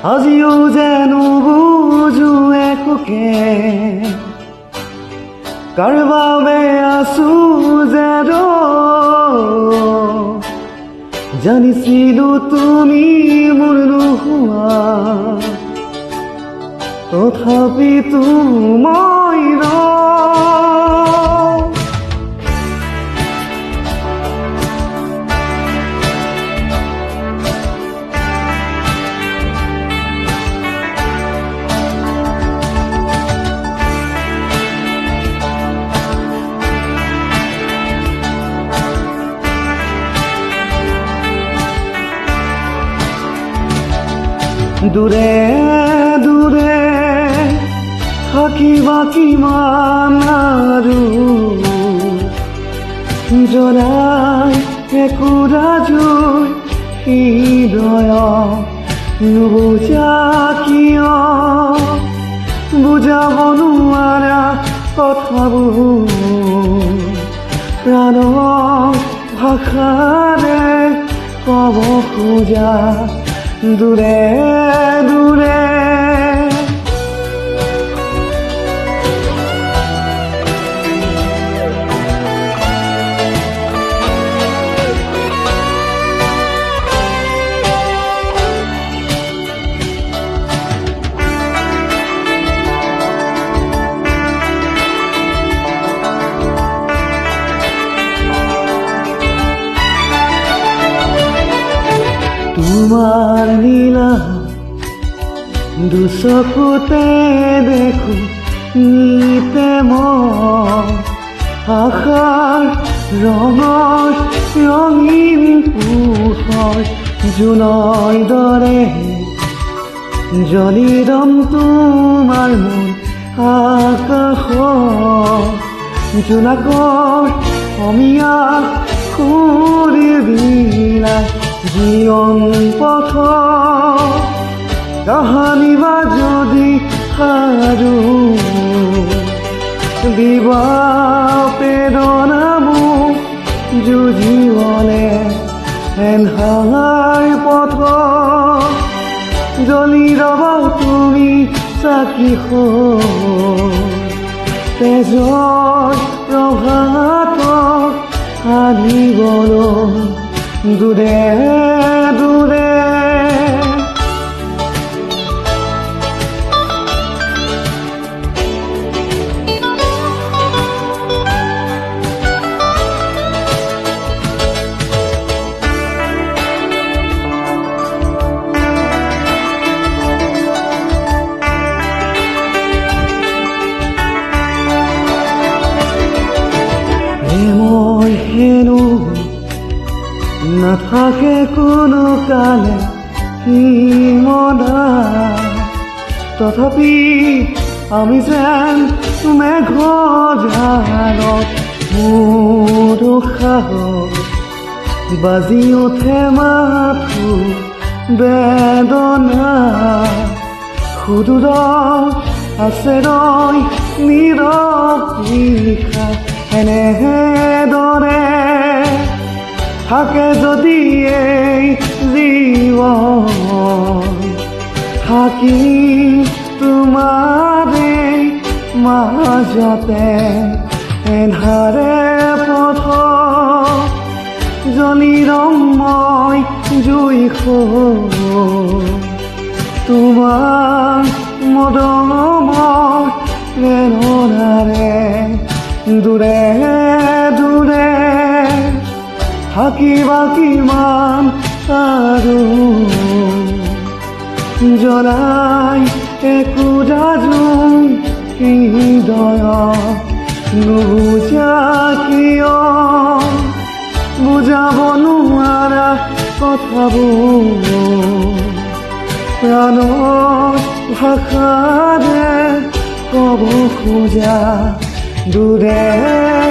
আজিও যেন বুজো একোকে কাৰ বাবে আছো যে জানিছিলো তুমি মোৰ নোহোৱা তথাপিতো মই দূৰে দূৰে থাকিবা কিমান আৰু জ্বলাই একোৰা জুই হৃদয় নুবুজা কিয় বুজাব নোৱাৰা কথাবোৰ প্ৰাণৰ ভাষাৰে ক'ব খোজা দূৰে দূৰে তোমাৰ নীলা দুচকুতে দেখো নিতে মই আশাৰ ৰঙৰ ৰঙীন পোহৰ জোনৰ দৰে জ্বলি ৰম তোমাৰ মন আকাশৰ জোনাকৰ অমিয়া সুৰি বিলাই জীবন পথ কাহানি বা যদি হাৰো দিবা প্ৰেৰণা মোক যুঁজিবলে এন্ধাৰ পথ জ্বলি ৰবা তুমি চাকি তেজৰ প্ৰভাতক আনিবলৈ দূৰে দূৰে প্ৰেমৰ হেনো নাথাকে কোনো কালে সীমা তথাপি আমি যেন মেঘজালত মোৰ সাহস বাজি উঠে মাথো বেদনা সুদূৰ আছে ৰয় নীৰৱ নিশা এনেদৰে থাকে যদি এই জীৱন থাকি তোমাৰে মাজতে এন্ধাৰে পথ জ্বলি ৰম মই জুই তোমাৰ মদমৰ প্ৰেৰণাৰে দূৰে দূৰে থাকিবা কিমান আৰু জ্বলাই একোৰা জুই হৃদয় নুবুজা কিয় বুজাব নোৱাৰা কথাবোৰ প্ৰাণৰ ভাষাৰে ক'ব খোজা দূৰে